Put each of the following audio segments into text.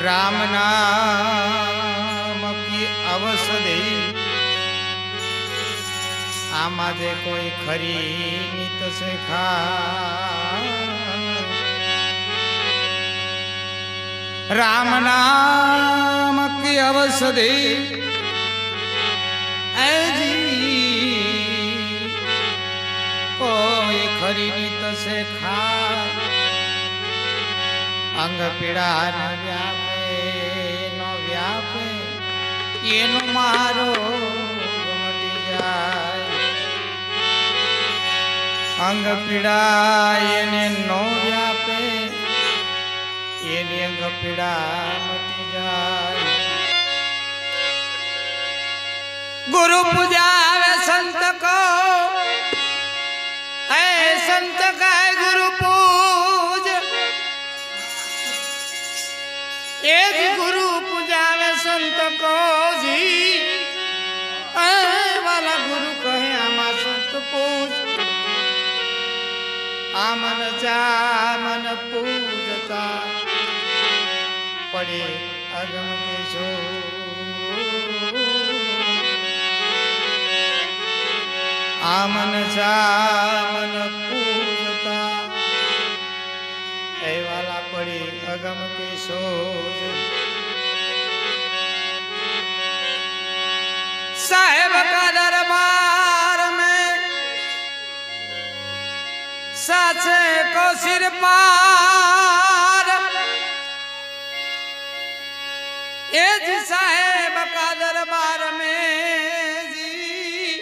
राम नाम की अवसदे आमाजे कोई खरी नित से खा राम नाम की अवसदे ऐजी कोई खरी नित से खा अंग पीड़ा न व्यापे ये नो मारो मटी जाए अंग पीड़ा ये नो व्यापे ये अंग पीड़ा मटी जाए गुरु पूजावे संत को ऐ संत का गुरु पूज एक गुरु पूजावे संत को जी वाला गुरु कहे आमा संत पूज आमन जामन पूजता पड़े अगम के सो आमन जामन पूजता ऐ वाला पड़ी अगम के सोज साहेब का दरबार में साचे को सिर पार ए जी साहेब का दरबार में जी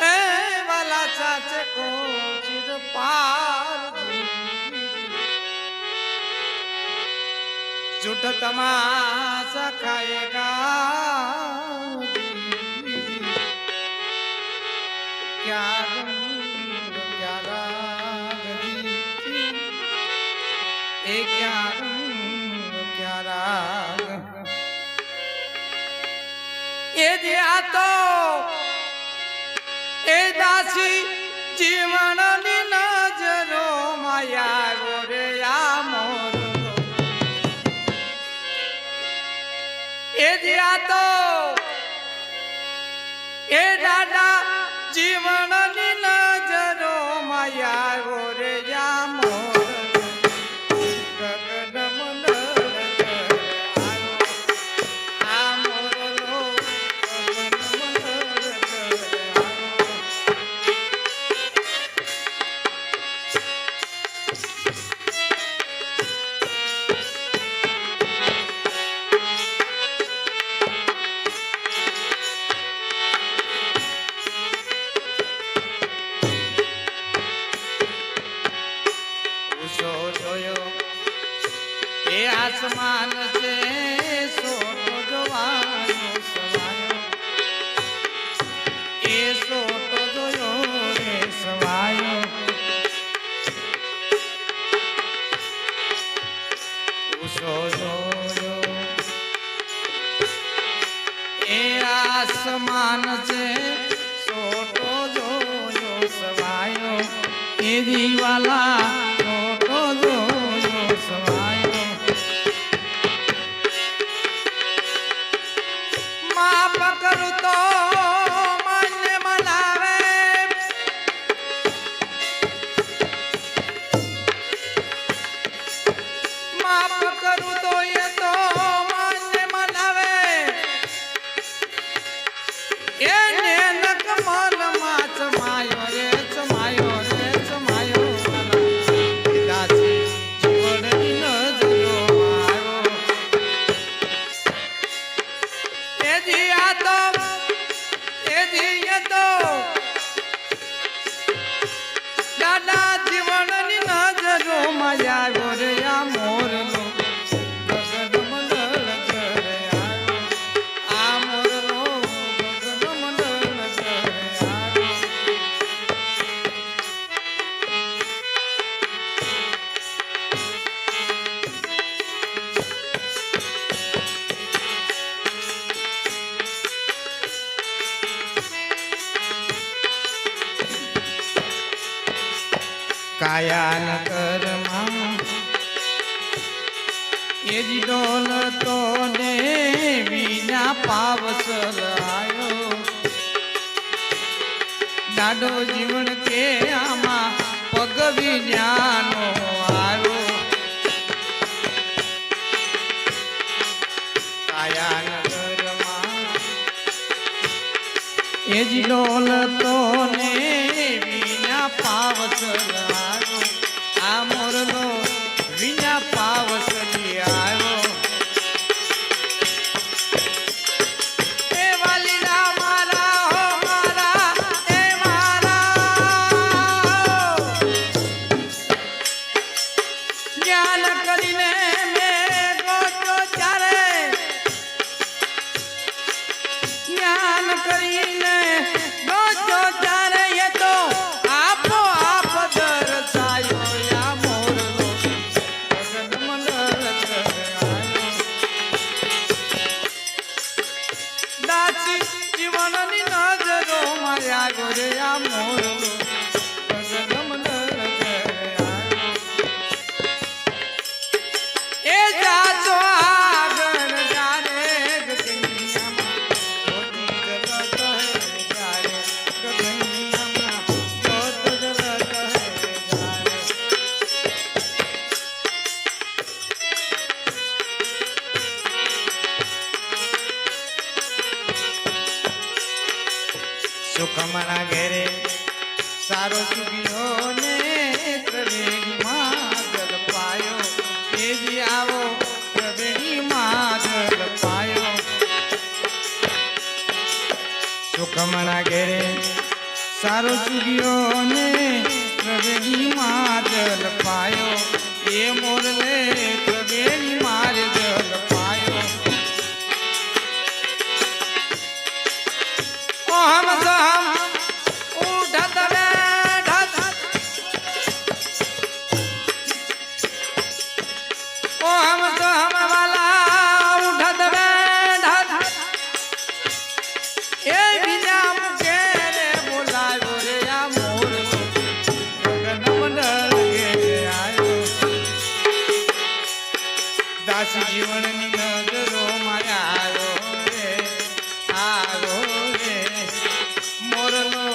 ए वाला साचे को सिर पार झूठ तमाशा खाएगा क्या रंग क्या राग क्या रंग क्या राग ये दिया तो ए दासी जीवन नजरो माया गोरे या मोर ए दिया तो ए दादा जीवन नजरो माया गोरे या मोर गगन मंडल आ मोर लो गगन मंडल आसमान से सोटो जवानो सवायो ए सोटो जोयो रे सवायो उसो जोयो ए आसमान से सोटो जोयो सवायो ए दीवाला सोटो जोयो सवायो करूँ तो मन मनावे माफ करूँ तो ये तो मन मनावे ये नेनक मन माच मायो रे समायो दासी जीवन दिन जरो मारो ए दिया तो ए दिया तो दादा जीवन नि नजरो माया गोरे या मोर लो गगन मंडल करे आयो आ मोर लो गगन मंडल करे आयो काया न कर्मा એ જ ડોલતો ને વિના પાવસર આયો દાડો જીવન કે આમાં પગ વિඥાનો આવ્યો કાયાનગરમાં એ જ ડોલતો ને વિના પાવસર આવ્યો આ મોરલો વિના પાવસરી આવ્યો એ વાલીડા મારા હો મારા એ મારા જ્ઞાન કરીને મેં ગોતો ચારે જ્ઞાન કરીને ગોતો ચારે એ તો આપો આપ દર્શાયો યા મોરલો દાસી જીવનની નજરો માર્યા ગોરે આ મોરલો એ જાતો આગળ જારે ગગનિયામાં જોત જગત હે જારે ગગનિયામાં જોત જગત હે જારે સુખમના ઘેરે સારો સુખીઓ ને ત્રવેણી માં જલ પાયો એ જી આવો ત્રવેણી માં જલ પાયો સુખમના ઘેરે સારો સુખીઓ ને ત્રવેણી માં જલ પાયો એ મોરલે ત્રવેણી માં જલ પાયો ओ हम तो हम उठत बैठत ओ हम तो हम वाला उठत बैठत ए बिना मुके रे बोलायो रे आ मोर गगन मंडल के आयो दासी जीवन ની નજરો મારા આવ્યો રે આવ્યો રે મોરલો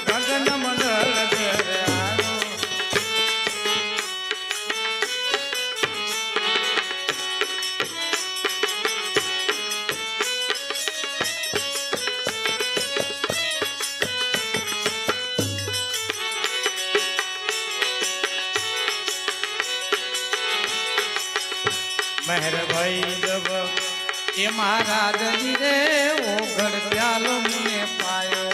ગગન મંડળ ઘરે આવ્યો મહેર ભાઈ જબ એ મહારાજ રે ઓગળ પ્યાલો મને પાયો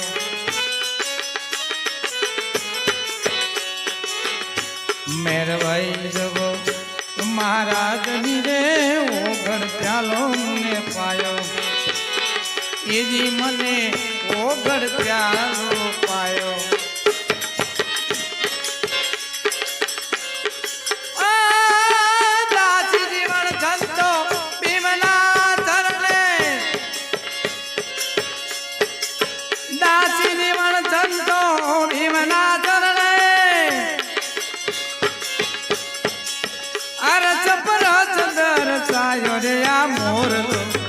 મેર ભાઈ જબ મહારાજ રે ઓગળ પ્યાલો મને પાયો એ જી મને ઓગળ પ્યાલો પાયો રે આ મોરલો